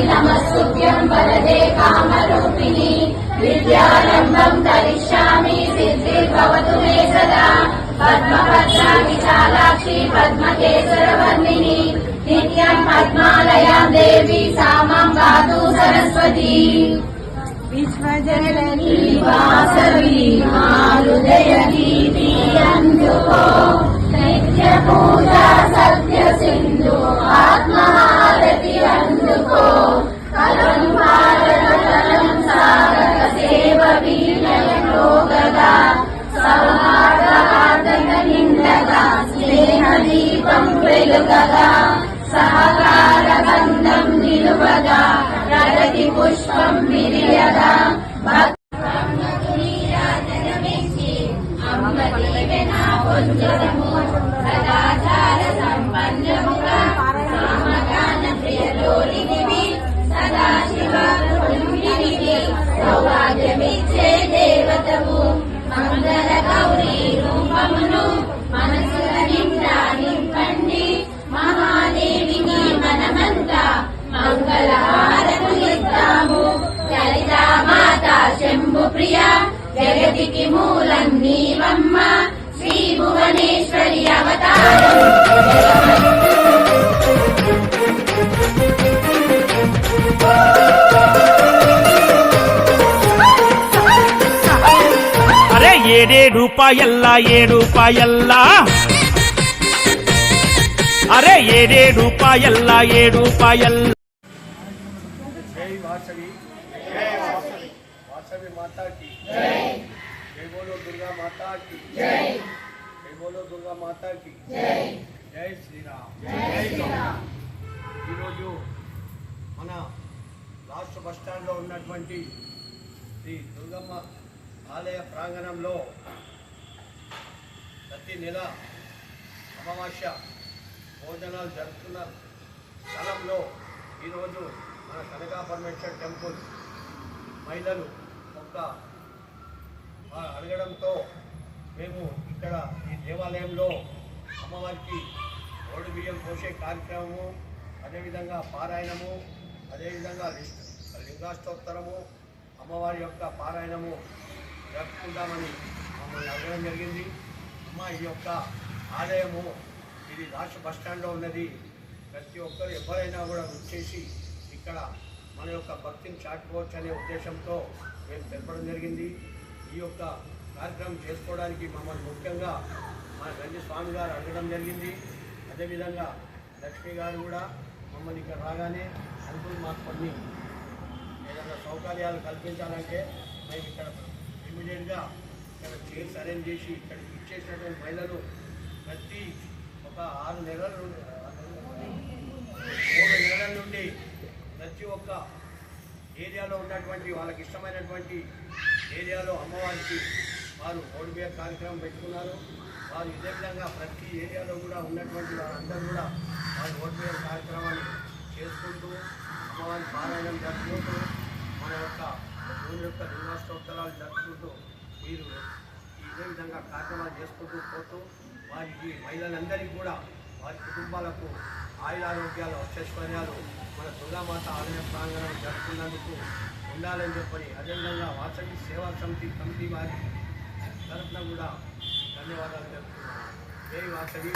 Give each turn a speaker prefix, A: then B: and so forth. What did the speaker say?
A: नमस्तुभ्यं वरदे कामरूपिणि विद्यारम्भं करिष्यामि सिद्धिर्भवतु मे सदा पद्मभद्रा विशालाक्षि पद्मकेसरवर्णिनि नित्यं पद्मालयां देवी सा मां पातु सरस्वती विश्वजननी वासवी हृदयगीति అందుకో నిత్య పూజా సత్య సింధు ఆత్మహారతి అందుకో కలం భారతం సాగర సేవ వీణయోగదా సౌహార్దహార్దక నిండగా స్నేహ దీపం వెలుగగా సహకార బంధం నిలువగా ప్రగతి పుష్పం విరియగా సదాచార సంపన్నముగా సామగాన ప్రియలోలినివి సదాశివ కుటుంబినివి సౌభాగ్యమిచ్చే దేవతవు మంగళ గౌరీ రూపమును మనసుల నిండా నింపండి మహాదేవికి మనమంతా మంగళ హారతులిద్దాము లలితా మాత శంభు ప్రియ జగతికి మూలం నీవమ్మ శ్రీ భువనేశ్వరి అవతారం
B: అరే ఏడేడు పాయల్లా ఏడు పాయల్లా అరే ఏడేడు పాయల్లా ఏడు పాయల్లా
C: जय वासवी जय वासवी वासवी माता की जय जय बोलो दुर्गा माता की जय जय बोलो दुर्गा माता की जय जय श्री राम जय श्रीराम ఈరోజు మన రాష్ట్ర బస్ స్టాండ్లో ఉన్నటువంటి శ్రీ దుర్గమ్మ ఆలయ ప్రాంగణంలో ప్రతి నెల అమావాస్య భోజనాలు జరుపుతున్న స్థలంలో ఈరోజు మన కనకా పరమేశ్వర టెంపుల్ మహిళలు ఒక అడగడంతో మేము ఇక్కడ ఈ దేవాలయంలో అమ్మవారికి ఓడి బియ్యం పోసే కార్యక్రమము, అదేవిధంగా పారాయణము, అదేవిధంగా లింగాష్టోత్తరము, అమ్మవారి యొక్క పారాయణము జరుపుకుంటామని మమ్మల్ని అడగడం జరిగింది. అమ్మ ఈ యొక్క ఆలయము ఇది రాష్ట్ర బస్ స్టాండ్లో ఉన్నది. ప్రతి ఒక్కరు ఎవరైనా కూడా వచ్చేసి ఇక్కడ మన యొక్క భక్తిని చాటుకోవచ్చు అనే ఉద్దేశంతో మేము తెలపడం జరిగింది. ఈ యొక్క కార్యక్రమం చేసుకోవడానికి మమ్మల్ని ముఖ్యంగా మన గంజి స్వామి గారు అడగడం జరిగింది. అదేవిధంగా లక్ష్మి గారు కూడా మమ్మల్ని ఇక్కడ రాగానే అనుకుని మాకు కొన్ని ఏదైనా సౌకర్యాలు కల్పించాలంటే మేము ఇక్కడ ఇమీడియట్గా ఇక్కడ చైర్స్ అరేంజ్ చేసి ఇక్కడికి ఇచ్చేసినటువంటి మహిళలు ప్రతి ఒక 6 నెలల నుండి 3 నెలల నుండి ప్రతి ఒక్క ఏరియాలో ఉన్నటువంటి వాళ్ళకి ఇష్టమైనటువంటి ఏరియాలో అమ్మవారికి వారు ఓడిబియ్య కార్యక్రమం పెట్టుకున్నారు. వారు ఇదే విధంగా ప్రతి ఏరియాలో కూడా ఉన్నటువంటి వారందరూ కూడా వారు ఓడిబియ్య కార్యక్రమాన్ని చేసుకుంటూ అమ్మవారి పారాయణం జరుపుకుంటూ మన యొక్క దేవుని యొక్క లింగాష్టోత్తరాలు జరుపుకుంటూ మీరు ఇదే విధంగా కార్యక్రమాలు చేసుకుంటూ పోతూ వారికి మహిళలందరికీ కూడా వారి కుటుంబాలకు ఆయురారోగ్యాలు అక్షైశ్వర్యాలు మన దుర్గామాత ఆలయ ప్రాంగణం జరుపుకున్నందుకు ఉండాలని చెప్పని అదేవిధంగా వాసవి సేవా సమితి కమిటీ వారి తరఫున కూడా ధన్యవాదాలు తెలుపుతున్నాను. జై వాసవి.